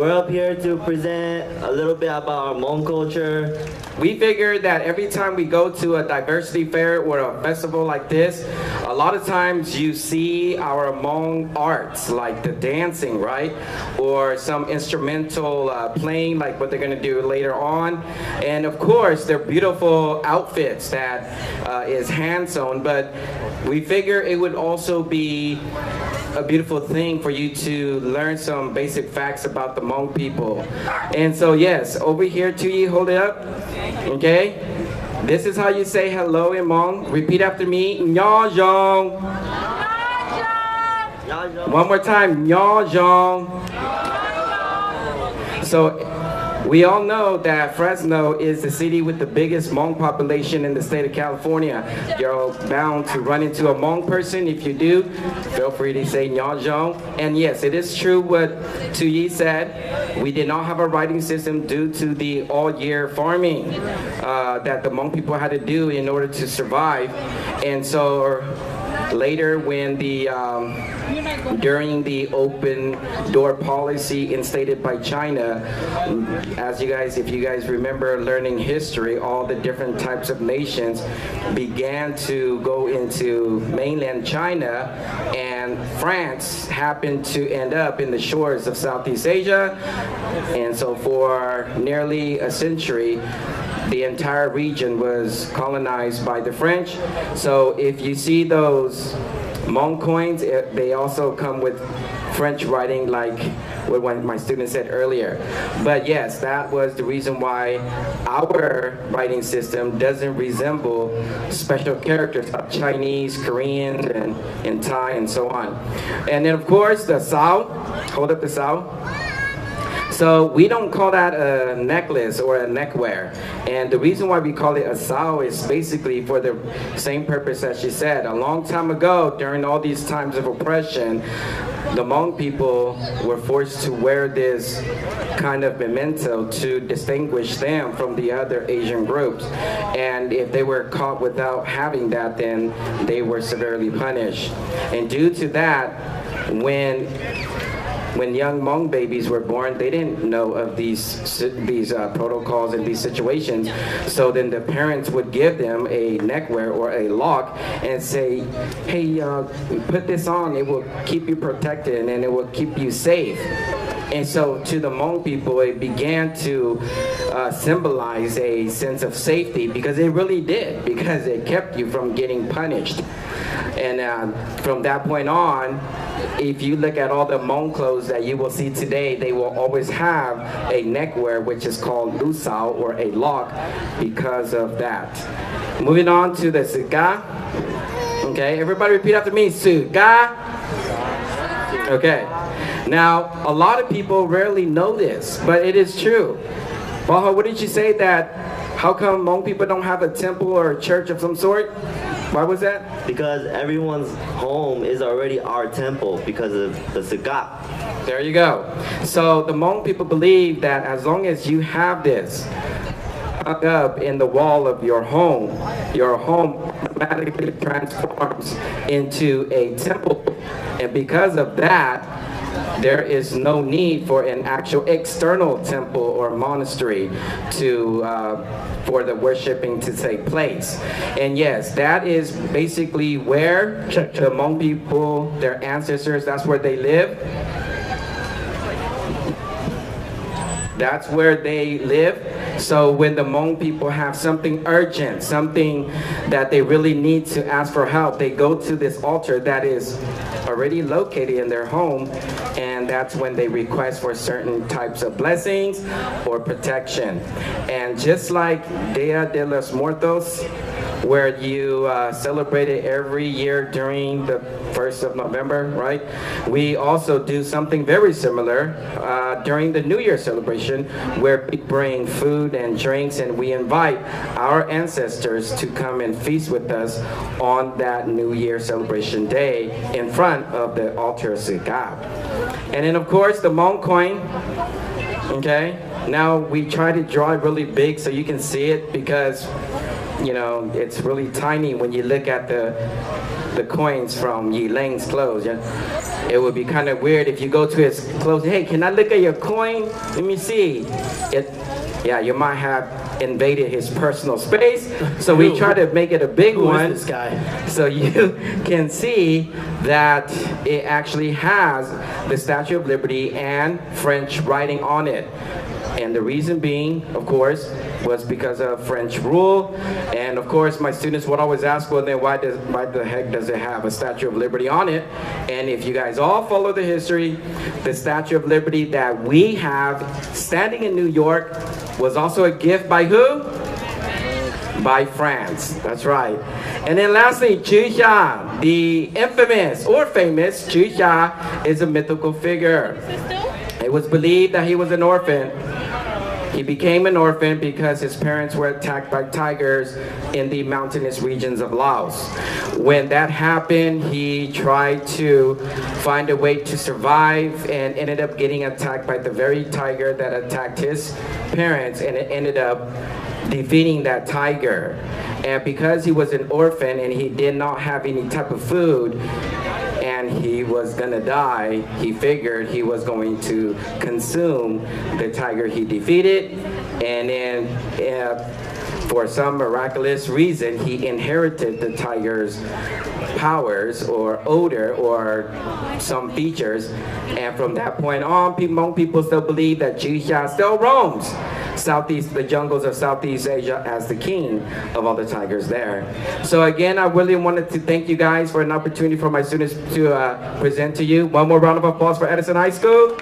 we're up here to present a little bit about our Hmong culture. We figured that every time we go to a diversity fair or a festival like this, a lot of times you see our Hmong arts, like the dancing, right? Or some instrumental playing, like what they're gonna do later on. And of course, their beautiful outfits that is hand sewn, but we figure it would also be a beautiful thing for you to learn some basic facts about the Hmong people. And so yes, over here, Tuyi, hold it up, okay? This is how you say hello in Hmong. Repeat after me, Nya Zhong. One more time, Nya Zhong. So we all know that Fresno is the city with the biggest Hmong population in the state of California. You're bound to run into a Hmong person. If you do, feel free to say Nya Zhong. And yes, it is true what Tuyi said. We did not have a writing system due to the all-year farming that the Hmong people had to do in order to survive. And so later when during the open door policy instated by China, as if you guys remember learning history, all the different types of nations began to go into mainland China, and France happened to end up in the shores of Southeast Asia. And so for nearly a century, the entire region was colonized by the French. So if you see those Hmong coins, they also come with French writing, like what my student said earlier. But yes, that was the reason why our writing system doesn't resemble special characters like Chinese, Korean, and Thai, and so on. And then of course the Sao, hold up the Sao. So we don't call that a necklace or a neckwear. And the reason why we call it a sao is basically for the same purpose as she said. A long time ago, during all these times of oppression, the Hmong people were forced to wear this kind of memento to distinguish them from the other Asian groups. And if they were caught without having that, then they were severely punished. And due to that, when young Hmong babies were born, they didn't know of these protocols and these situations. So then the parents would give them a neckwear or a lock and say, hey, put this on, it will keep you protected and it will keep you safe. And so to the Hmong people, it began to symbolize a sense of safety, because it really did, because it kept you from getting punished. And from that point on, if you look at all the Hmong clothes that you will see today, they will always have a neckwear, which is called lusao, or a lock, because of that. Moving on to the suga. Okay, everybody repeat after me, suga. Okay. Now, a lot of people rarely know this, but it is true. Baha, what did you say that, how come Hmong people don't have a temple or a church of some sort? Why was that? Because everyone's home is already our temple because of the Sagap. There you go. So the Hmong people believe that as long as you have this hung up in the wall of your home automatically transforms into a temple. And because of that, there is no need for an actual external temple or monastery for the worshiping to take place. And yes, that is basically where the Hmong people, their ancestors, that's where they live. That's where they live. So when the Hmong people have something urgent, something that they really need to ask for help, they go to this altar that is already located in their home, and that's when they request for certain types of blessings or protection. And just like Dia de los Muertos, where you celebrate it every year during the 1st of November, right? We also do something very similar during the New Year celebration, where we bring food and drinks, and we invite our ancestors to come and feast with us on that New Year celebration day in front of the altar of Sigab. And then of course the Hmong coin, okay? Now we try to draw it really big so you can see it, because you know, it's really tiny when you look at the coins from Yi Ling's clothes. Yeah? It would be kind of weird if you go to his clothes. Hey, can I look at your coin? Let me see. Yeah, you might have invaded his personal space. So we try to make it a big one. Who is this guy? So you can see that it actually has the Statue of Liberty and French writing on it. And the reason being, of course, was because of French rule. And of course, my students would always ask, well, then why the heck does it have a Statue of Liberty on it? And if you guys all follow the history, the Statue of Liberty that we have standing in New York was also a gift by who? By France. That's right. And then lastly, Zhu Xia, the infamous or famous Zhu Xia, is a mythical figure. It was believed that he was an orphan. He became an orphan because his parents were attacked by tigers in the mountainous regions of Laos. When that happened, he tried to find a way to survive and ended up getting attacked by the very tiger that attacked his parents, and it ended up defeating that tiger. And because he was an orphan and he did not have any type of food, and he was gonna die, he figured he was going to consume the tiger he defeated, and then for some miraculous reason, he inherited the tiger's powers or odor or some features, and from that point on, Hmong people still believe that Zhu Xia still roams the jungles of Southeast Asia as the king of all the tigers there. So again, I really wanted to thank you guys for an opportunity for my students to present to you. One more round of applause for Edison High School.